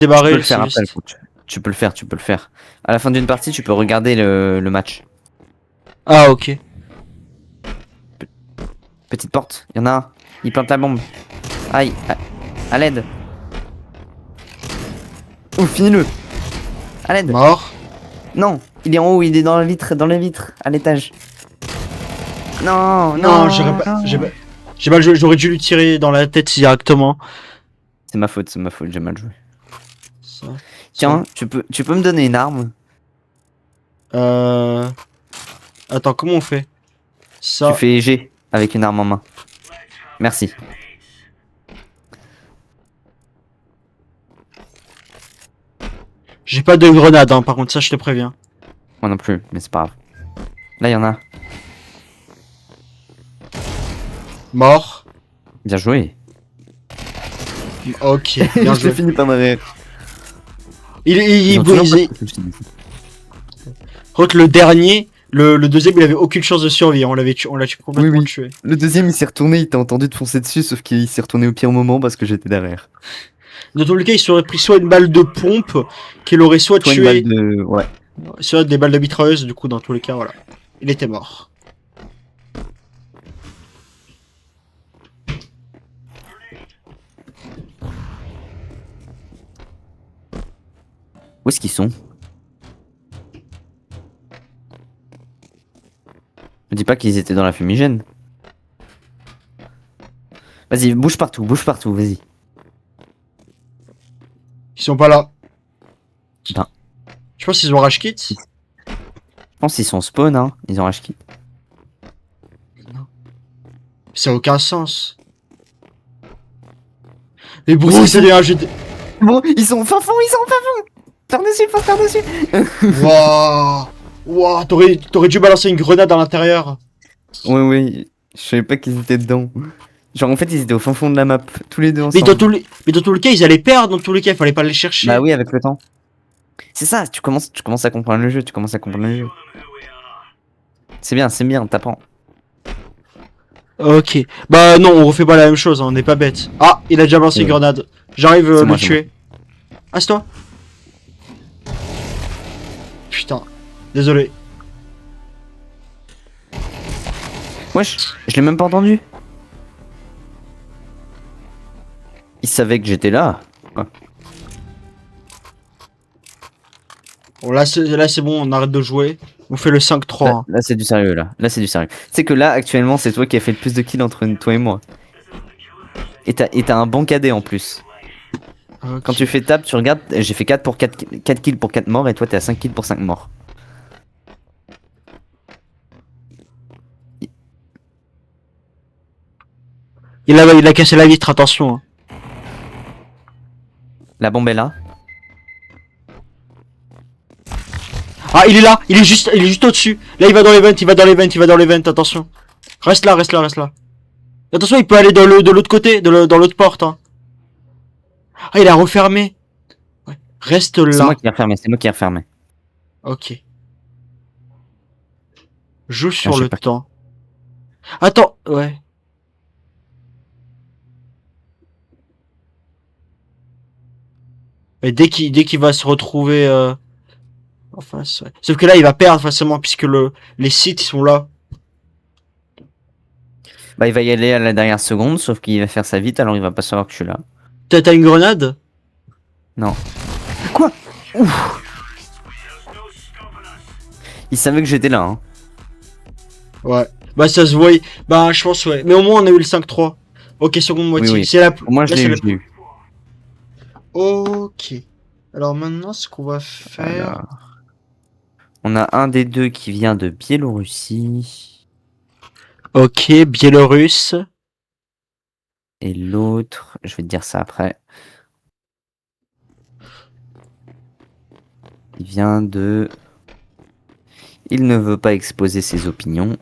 Tu Démarrer peux le le faire après, le sinistre. coach. Tu peux le faire, tu peux le faire. À la fin d'une partie, tu peux regarder le match. Ah, ok. Petite porte, il y en a un. Il plante la bombe. Aïe, à l'aide. Ouh, finis-le. À l'aide. Mort. Non, il est en haut, il est dans la vitre, dans les vitres, à l'étage. Non, Non, j'aurais non, pas. non. J'ai mal joué, j'aurais dû lui tirer dans la tête directement. C'est ma faute, j'ai mal joué. Ça, ça. Tiens, tu peux me donner une arme? Euh... Attends, comment on fait? Tu Ça. fais G avec une arme en main. Merci. J'ai pas de grenade, hein, par contre, ça je te préviens. Moi non plus, mais c'est pas grave. Là, il y en a. Mort. Bien joué. Ok, bien Je l'ai joué. fini par derrière. Il Ils ont toujours pas brisé. de touche, je te dis. Contre le dernier, le deuxième, il avait aucune chance de survie. On l'a complètement Oui. tué. Le deuxième, il s'est retourné, il t'a entendu te foncer dessus, sauf qu'il s'est retourné au pire moment parce que j'étais derrière. Dans tous les cas, il serait pris soit une balle de pompe, qu'il aurait soit Toi, une balle tué, de... Ouais. soit des balles de mitrailleuse. Du coup, dans tous les cas, voilà. Il était mort. Où est-ce qu'ils sont? Me dis pas qu'ils étaient dans la fumigène. Vas-y, bouge partout, vas-y. Ils sont pas là. Ben, Je pense qu'ils ont rage kit. je pense qu'ils sont spawn, hein. Ils ont rage kit. Ça a aucun sens. Mais Où Bruce, est-ce c'est qu'ils un jeu de... Bon, ils sont au fin fond, ils sont au fin fond. Par-dessus, faut faire dessus. Waouh. Waouh, t'aurais dû balancer une grenade à l'intérieur. Oui, je savais pas qu'ils étaient dedans. Genre, en fait, ils étaient au fin fond de la map, tous les deux Mais ensemble. dans tous les cas, ils allaient perdre. Dans tous les cas, il fallait pas les chercher. Bah oui, avec le temps. C'est ça, tu commences à comprendre le jeu, C'est bien, t'apprends. Ok. Bah non, on refait pas la même chose, hein, on n'est pas bête. Ah, il a déjà balancé une Ouais. grenade. J'arrive C'est le moi. tuer. Ah, c'est toi. Putain. Désolé. Wesh, je l'ai même pas entendu. Il savait que j'étais là. Bon, là, c'est bon, on arrête de jouer. On fait le 5-3. Là, Hein. là, c'est du sérieux, là. Là, c'est du sérieux. C'est que là, actuellement, c'est toi qui as fait le plus de kills entre toi et moi. Et t'as un bon cadet en plus. Ok. Quand tu fais table, tu regardes, j'ai fait 4 kills pour 4 morts et toi t'es à 5 kills pour 5 morts. Il a cassé la vitre, attention. Hein. La bombe est là. Ah, il est juste au-dessus. Là, il va dans les vents, attention. Reste là. Attention, il peut aller de l'autre côté, dans l'autre porte. Hein. Ah, il a refermé. Ouais. Reste C'est moi là. qui ai refermé, c'est moi qui ai refermé. Ok. Joue Ah, sur je sais le pas. temps. Attends, ouais. Et dès qu'il va se retrouver en face, ouais. Sauf que là, il va perdre forcément puisque les sites ils sont là. Bah, il va y aller à la dernière seconde, sauf qu'il va faire ça vite, alors il va pas savoir que je suis là. T'as une grenade? Non. Quoi? Ouf. Il savait que j'étais là, hein. Ouais. Bah ça se voit. Bah je pense ouais. Mais au moins on a eu le 5-3. Ok, seconde moitié. Oui. C'est la. Au moins, je là, l'ai c'est eu, la- je l'ai eu. Ok. Alors maintenant, ce qu'on va faire. Alors, on a un des deux qui vient de Biélorussie. Ok, Biélorusse. Et l'autre, je vais te dire ça après. Il vient de... Il ne veut pas exposer ses opinions.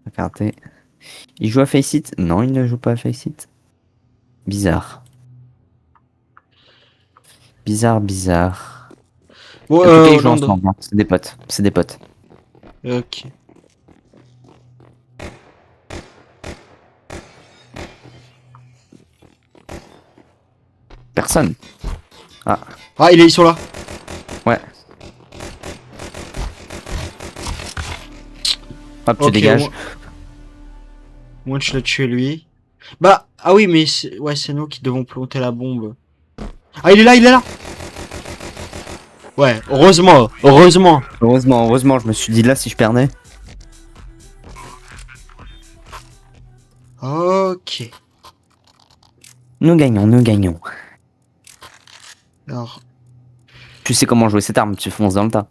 Regardez. Il joue à Faceit? Non, il ne joue pas à Faceit. Bizarre. Bizarre. Bon, En tout cas, ils jouent Hollande. ensemble, hein. C'est des potes. C'est des potes. Ok. personne. Ah, ils sont là. Ouais. Hop, tu Ok, dégages. Moi, je l'ai tué lui. Bah, ah oui, mais ouais, c'est nous qui devons planter la bombe. Ah, il est là, il est là. Ouais, heureusement, heureusement. Heureusement, je me suis dit là si je perdais. Ok. Nous gagnons, nous gagnons. Alors, Tu sais comment jouer cette arme, tu fonces dans le tas.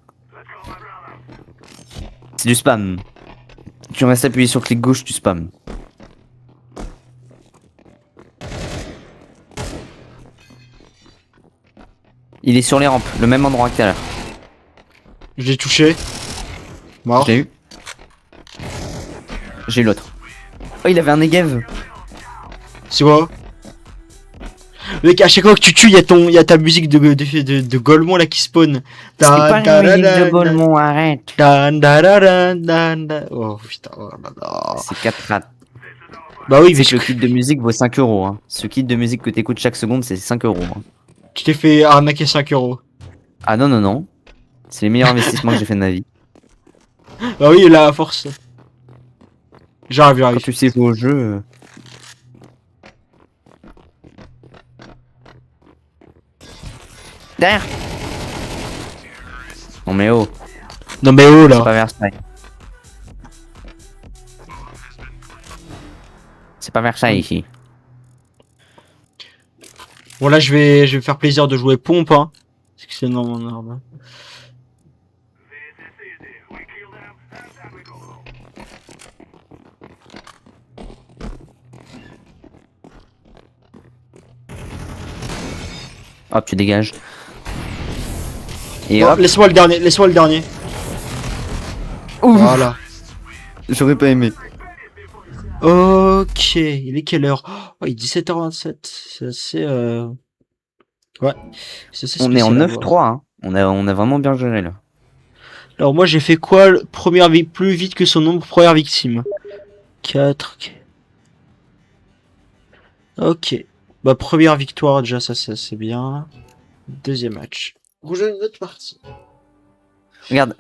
C'est du spam. Tu restes appuyé sur clic gauche, tu spam. Il est sur les rampes, le même endroit que tout à l'heure. je l'ai touché. Mort. J'ai eu. J'ai eu l'autre. Oh, il avait un Negev. C'est quoi? Mec, à chaque fois que tu tues, il y a ta musique de Golemon là qui spawn. C'est pas une musique de Golemon, arrête. Oh putain, oh là là. C'est 4 rats. Bah oui, C'est mais que le kit de musique vaut 5 euros. Hein. Ce kit de musique que t'écoutes chaque seconde, c'est 5 euros. Hein. tu t'es fait arnaquer 5 euros. Ah non, non, non. C'est les meilleurs investissements que j'ai fait de ma vie. Bah oui, là, à force. J'arrive. Quand tu sais jouer au jeu. Derrière. Non mais oh, Non mais oh c'est là. pas Versailles. C'est pas Versailles ici. Bon là, je vais me faire plaisir de jouer pompe, hein. Parce que c'est dans mon arme. Hop, tu dégages. Et Oh, hop. laisse-moi le dernier. Ouh, Voilà. j'aurais pas aimé. Ok, il est quelle heure? Oh, il est 17h27. C'est assez ouais. C'est assez On est en spécial à voir. 9-3. Hein. On a vraiment bien géré là. Alors moi j'ai fait quoi? Plus vite que son nombre, première victime. 4. Ok. Bah première victoire déjà, ça c'est bien. Deuxième match. Rejoins une autre partie. Regarde,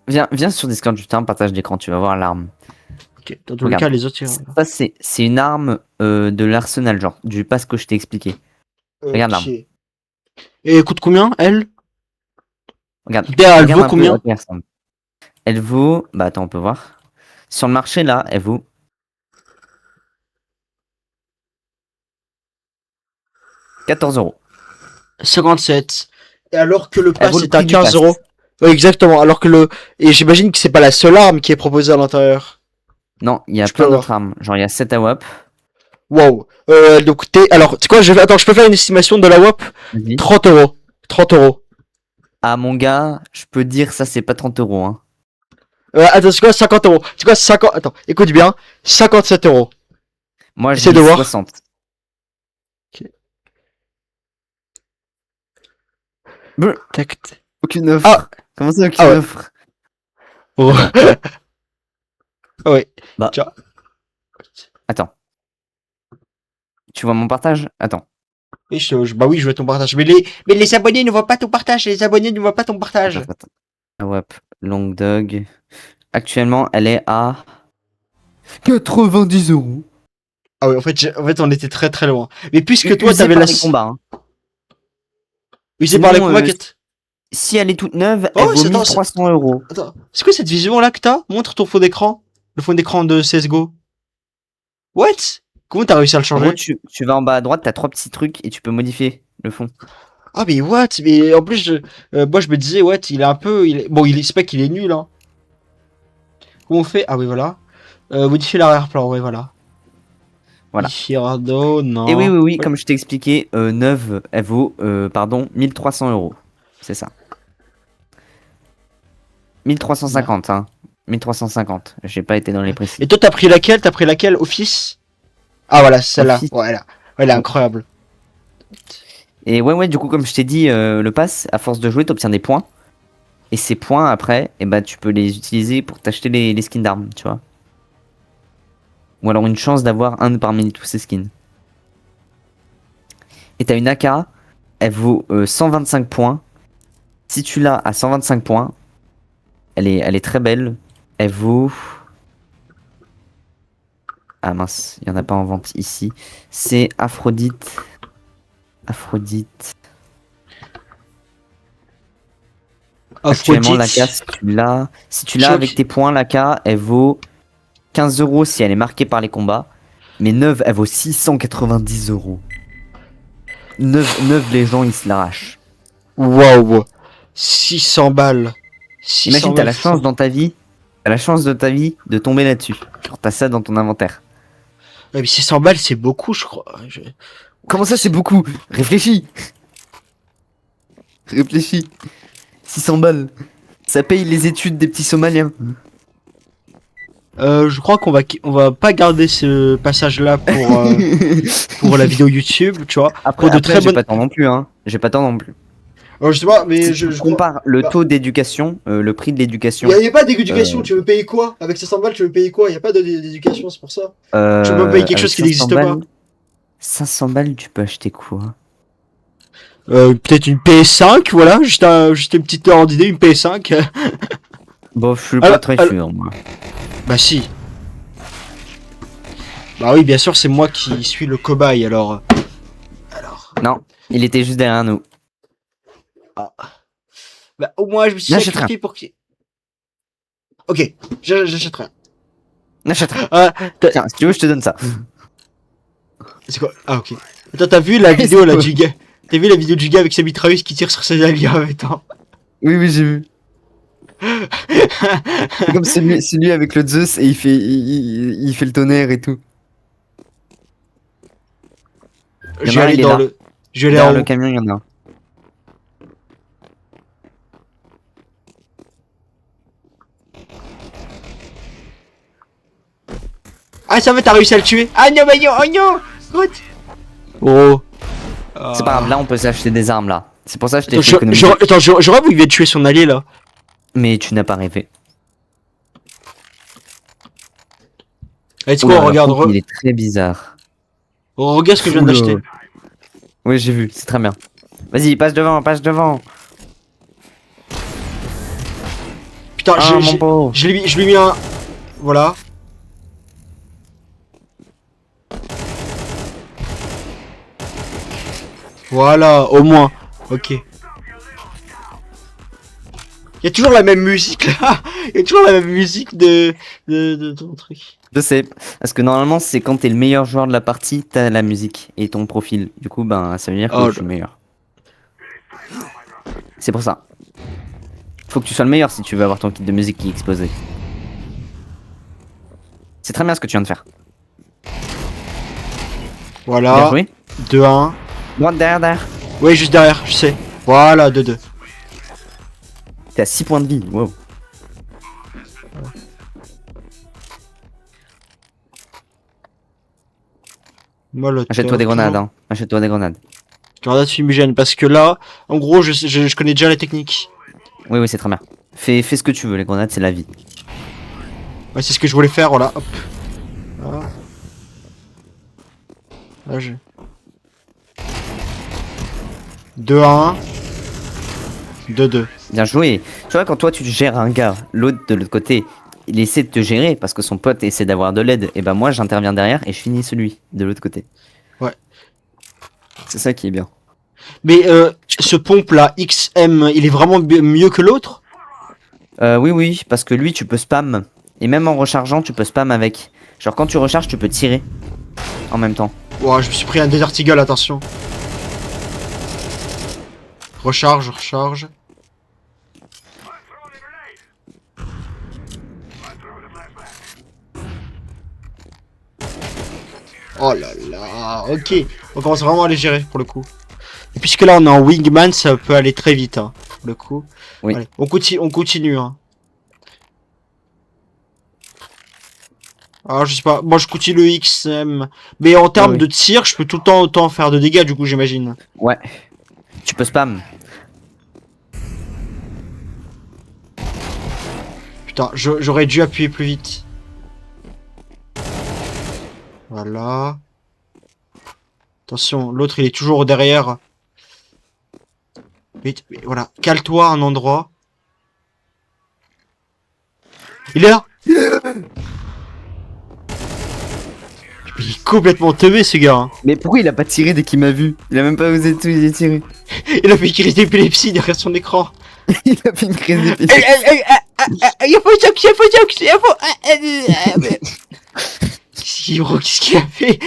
viens sur Discord, je fais un partage d'écran, tu vas voir l'arme. Ok, dans tous les Regarde. cas les autres... Ça, c'est une arme de l'arsenal, genre, du pass que je t'ai expliqué. Regarde l'arme. Et elle coûte combien, elle? Regarde. Elle Regarde vaut un peu combien? à quoi elle ressemble. Elle vaut. Bah attends, on peut voir. Sur le marché là, elle vaut 14 euros. 57. Et alors que le Elle vaut pass le est à prix du 15 pass. euros. Ouais, exactement. Alors que le... Et j'imagine que c'est pas la seule arme qui est proposée à l'intérieur. Non, il y a Je peux plein d'autres voir. armes. Genre, il y a 7 AWP. Wow. Donc alors, tu sais quoi, attends, je peux faire une estimation de la WAP? Vas-y. 30 euros. 30 euros. Ah, mon gars, je peux dire ça, c'est pas 30 euros. Hein. Attends, c'est quoi, 50 euros? C'est quoi, 50... Attends, écoute bien. 57 euros. Moi, je Essaie dis de voir. 60. Brr, Tac. aucune offre. Ah. Comment ça, aucune Ah ouais. offre? Oh. Ouais. Bah. Tiens. Attends. Tu vois mon partage? Attends. Et bah oui, je veux ton partage. Mais les abonnés ne voient pas ton partage. Les abonnés ne voient pas ton partage. Attends. AWP, Long Dog. Actuellement, elle est à 90 euros. Ah ouais, en fait, on était très très loin. Mais puisque toi, Usée t'avais par la... les combats. Hein. Usé par les Sinon, combats, si elle est toute neuve, Oh, elle vaut c'est- attends, 1300 euros. Attends, c'est quoi cette vision là que t'as? Montre ton fond d'écran. Le fond d'écran de CSGO. What? Comment t'as réussi à le En gros, changer? tu vas en bas à droite, t'as 3 petits trucs et tu peux modifier le fond. Ah mais what? Mais en plus, moi je me disais, what, il est un peu... Bon, c'est pas qu'il est nul, hein. Comment on fait? Ah oui, voilà. Modifier l'arrière-plan, ouais, voilà. Voilà. Modifier Ardo, non. Et oui, comme je t'ai expliqué, neuve, elle vaut, 1300 euros. C'est ça. 1350, hein. 1350. J'ai pas été dans les précis. Et toi, t'as pris laquelle? T'as pris laquelle? Office? Ah voilà, celle-là. Office. Ouais, elle est incroyable. Et ouais, du coup, comme je t'ai dit, le pass, à force de jouer, t'obtiens des points. Et ces points, après, eh ben, tu peux les utiliser pour t'acheter les skins d'armes, tu vois. Ou alors une chance d'avoir un parmi tous ces skins. Et t'as une AK elle vaut 125 points. Si tu l'as à 125 points, elle est très belle. Elle vaut... Ah mince, il n'y en a pas en vente ici. C'est Aphrodite. Aphrodite. Actuellement, la Aphrodite. casse, tu l'as. Si tu Je l'as vois avec que- tes points, la K, elle vaut 15 euros si elle est marquée par les combats. Mais neuve, elle vaut 690 euros. Neuve, les gens, ils se l'arrachent. Waouh. 600 balles. 600 Imagine, t'as balles, la c'est ça. chance dans ta vie. T'as la chance de ta vie de tomber là-dessus. Genre, t'as ça dans ton inventaire. Ouais, mais 600 balles, c'est beaucoup, je crois. Comment ça, c'est beaucoup? Réfléchis. Réfléchis. 600 balles. Ça paye les études des petits Somaliens. Je crois qu'on va pas garder ce passage-là pour la vidéo YouTube, tu vois. Après, Pour de après très j'ai bonnes. pas tant non plus, hein. J'ai pas tant non plus. Je sais pas, mais Si tu je crois. compares le Bah, taux d'éducation, le prix de l'éducation, y a pas d'éducation, euh, tu veux payer quoi? Avec 500 balles, tu veux payer quoi? Y a pas d'éducation, c'est pour ça. Tu peux pas payer quelque avec chose qui 500 n'existe pas. balles, 500 balles, tu peux acheter quoi? Peut-être une PS5, voilà, juste une petite ordre d'idée, une PS5. Bon, je suis pas Alors, très alors- sûr, moi. Bah si. Bah oui, bien sûr, c'est moi qui suis le cobaye, alors. Non, il était juste derrière nous. Bah au moins, je me suis N'achète sacrifié pour qui. Ok, j'achète rien. N'achète rien. Ah, Tiens, si tu veux, je te donne ça. c'est quoi? Ah ok. Attends, t'as vu la vidéo là du gars? T'as vu la vidéo du gars avec sa mitrailleuse qui tire sur ses alliés en même temps? Oui, oui, j'ai vu. C'est comme celui avec le Zeus et il fait le tonnerre et tout. Il y Je en vais a un, aller il est dans là. le. Je vais aller Derrière en le haut. camion, il y en a un. Ah ça va, t'as réussi à le tuer? Ah non, mais non, oh non! What? Oh. C'est pas grave, là, on peut s'acheter des armes, là. C'est pour ça que je t'ai Attends, fait économiser. attends, j'aurais voulu qu'il vienne tuer son allié là. Mais tu n'as pas rêvé. Let's Oula, go, alors, regarde, contre, il est très bizarre. regarde ce que je viens Oula. d'acheter. Oui, j'ai vu, c'est très bien. Vas-y, passe devant, passe devant. Putain, Ah, mon pauvre. je lui ai mis un. Voilà. Voilà, au moins. Ok. Il y a toujours la même musique là. Il y a toujours la même musique de ton truc. Je sais, parce que normalement, c'est quand t'es le meilleur joueur de la partie, t'as la musique et ton profil. Du coup, ben, ça veut dire que Oh, je suis le meilleur. C'est pour ça. Faut que tu sois le meilleur si tu veux avoir ton kit de musique qui est explosé. C'est très bien ce que tu viens de faire. Bien voilà. joué. 2-1. Droite, derrière. Oui, juste derrière, je sais. Voilà, 2-2. T'es à 6 points de vie. Wow. Molotov. Achète-toi des grenades, hein. Achète-toi des grenades. Grenade fumigène, parce que là, en gros, je connais déjà la technique. Oui, oui, c'est très bien. Fais ce que tu veux, les grenades, c'est la vie. Ouais, c'est ce que je voulais faire, voilà. Hop. Voilà. Là, je... 2-1. 2-2. Bien joué. Tu vois, quand toi, tu gères un gars, l'autre de l'autre côté, il essaie de te gérer parce que son pote essaie d'avoir de l'aide. Et ben moi, j'interviens derrière et je finis celui de l'autre côté. Ouais. C'est ça qui est bien. Mais ce pompe là, XM, il est vraiment mieux que l'autre? Oui, oui, parce que lui, tu peux spam. Et même en rechargeant, tu peux spam avec. Genre, quand tu recharges, tu peux tirer en même temps. Ouah, je me suis pris un Desert Eagle, attention. Recharge, recharge. Oh là là, ok. On commence vraiment à les gérer pour le coup. Et puisque là on est en wingman, ça peut aller très vite, hein, pour le coup. Oui. Allez, on continue, hein. Alors je sais pas, moi je continue le XM. Mais en termes Oui. de tir, je peux tout le temps autant faire de dégâts du coup j'imagine. Ouais. Tu peux spam. Putain, j'aurais dû appuyer plus vite. Voilà. Attention, l'autre il est toujours derrière. Mais voilà, cale-toi à un endroit. Il est là. Il est complètement teubé ce gars. Hein. Mais pourquoi il a pas tiré dès qu'il m'a vu? Il a même pas osé tirer. Il a fait une crise d'épilepsie derrière son écran. Il a fait une crise d'épilepsie. Il faut joke, Qu'est-ce qu'il a fait?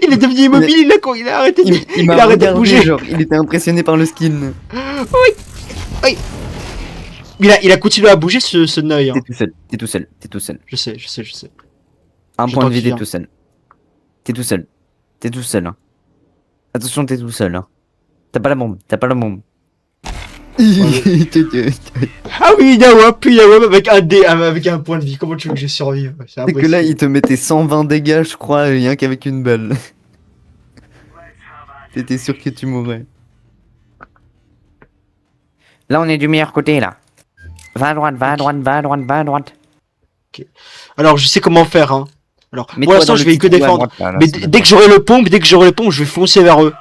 Il est devenu immobile, il a arrêté de, Il m'a arrêté de regardé, bouger. genre, il était impressionné par le skin. Oui. Il a continué à bouger ce Neuil. Hein. T'es tout seul, t'es tout seul, t'es tout seul. Je sais. Un Je point de t'en vie, t'es dis, tout seul. T'es tout seul. T'es tout seul. Hein. Attention, t'es tout seul. Hein. T'as pas la bombe, t'as pas la bombe. Ah oui, Nawap avec un dé, avec un point de vie. Comment tu veux que je survive? C'est C'est que là, il te mettait 120 dégâts, je crois, rien qu'avec une balle. T'étais sûr que tu mourrais. Là, on est du meilleur côté, là. Va à droite, va à droite, va à droite, va à droite. Ok. Alors, je sais comment faire, hein. Alors, pour Mets-toi l'instant, dans je le vais que petit trou à défendre. droite, là, Mais c'est dès que j'aurai le pompe, je vais foncer vers eux.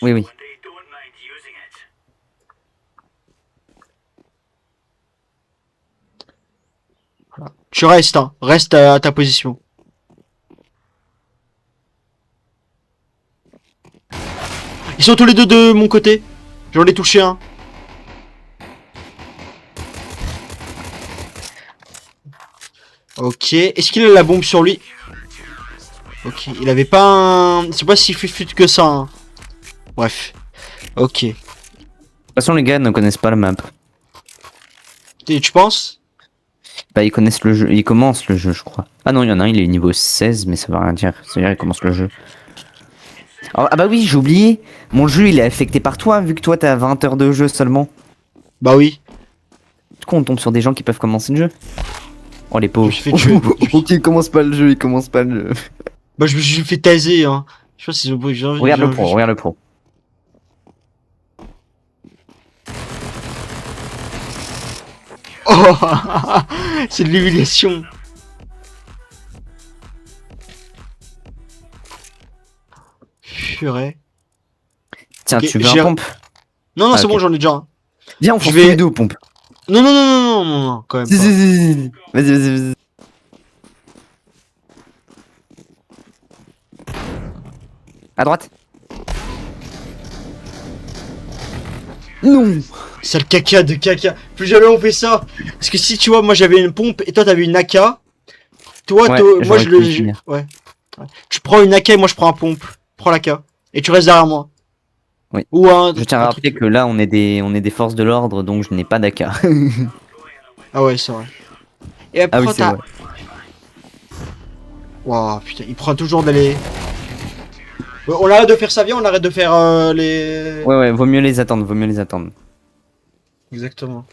Oui, oui. Tu restes, hein. Reste à ta position. Ils sont tous les deux de mon côté. J'en ai touché un. Ok. Est-ce qu'il a la bombe sur lui? Ok. Il avait pas un... C'est pas si fut que ça. Hein. Bref. Ok. De toute façon, les gars ne connaissent pas la map. Et tu penses? Bah, ils connaissent le jeu, ils commencent le jeu, je crois. Ah non, il y en a un, il est niveau 16, mais ça veut rien dire. C'est-à-dire, il commence le jeu. Ah bah oui, j'ai oublié. Mon jeu, il est affecté par toi, vu que toi, t'as 20 heures de jeu seulement. Bah oui. Du coup, on tombe sur des gens qui peuvent commencer le jeu. Oh, les pauvres. Je me suis fait tuer. Ok, il commence pas le jeu, il commence pas le jeu. Bah je me suis fait taser, hein. Je sais pas si Regarde le pro, regarde le pro. Oh c'est de l'humiliation. Purée. Tiens, Ok, tu veux un pompe? Non, Ah, c'est ok. bon, j'en ai déjà un. Viens, on Je fonce vais- tous les deux aux pompes. Non, quand même Si, pas. si, si, si. Vas-y, vas-y, vas-y. À droite. Non. C'est le caca de caca. Plus jamais on fait ça. Parce que si tu vois, moi j'avais une pompe et toi t'avais une AK. Toi, Ouais, moi j'aurais je pu le. le finir. Ouais. Tu prends une AK et moi je prends un pompe. Prends l'AK. Et tu restes derrière moi. Oui. Ou un. Je tiens à un rappeler truc- que là, on est des forces de l'ordre, donc je n'ai pas d'AK. Ah ouais, c'est vrai. Et après, Ah oui, c'est vrai. Waouh, putain, il prend toujours d'aller. Ouais, on arrête de faire ça, viens, on arrête de faire les. Ouais, ouais, vaut mieux les attendre, vaut mieux les attendre. Exactement.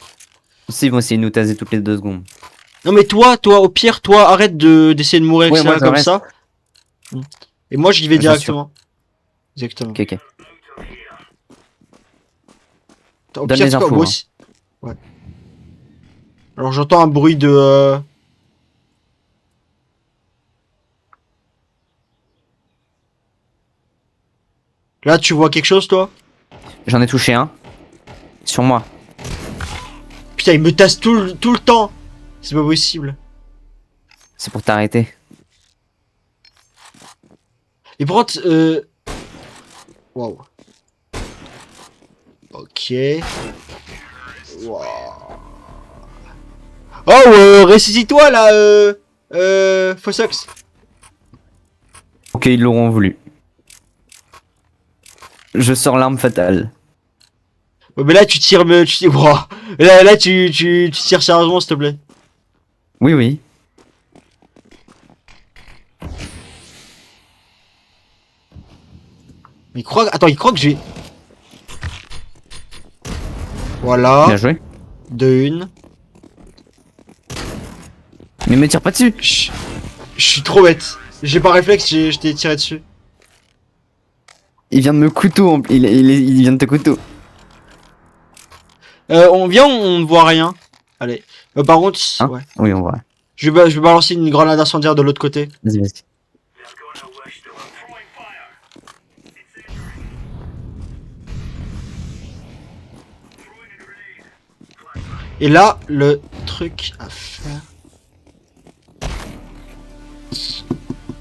Si, ils vont essayer de nous taser toutes les 2 secondes. Non mais toi, au pire, arrête d'essayer de mourir Ouais, etc., moi, je comme reste. ça. Et moi j'y vais Je directement. Exactement. Ok, ok. Au Donne pire, les c'est quoi, infos, moi hein. aussi. Ouais. Alors j'entends un bruit de. Là, tu vois quelque chose, toi? J'en ai touché un. Sur moi. Putain, il me tasse tout le temps. C'est pas possible. C'est pour t'arrêter. Et par contre, waouh. Ok. Waouh. Oh, ressuscite-toi là, Fossox. Ok, ils l'auront voulu. Je sors l'arme fatale. Ouais, mais là, tu tires, Wouah. Là, tu tires sérieusement, s'il te plaît. Oui, oui. Attends, il croit que j'ai. Voilà. Bien joué. De une. Mais me tire pas dessus. Je suis trop bête. J'ai pas réflexe, je t'ai tiré dessus. Il vient de me couteau. Il vient de te couteau. On vient, on ne voit rien. Allez. Par contre, Hein ouais. Oui, on voit. Je vais balancer une grenade incendiaire de l'autre côté. Vas-y, vas-y. Et là, le truc à faire...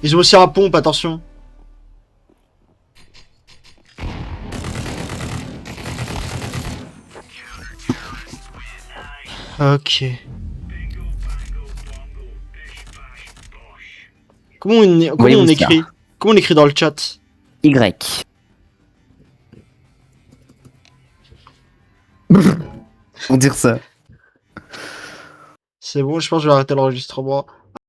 Ils ont aussi un pompe, attention. Ok. Comment on Voyez-vous ça? écrit? Comment on écrit dans le chat? Y. Pour dire ça. C'est bon, je pense que je vais arrêter l'enregistrement.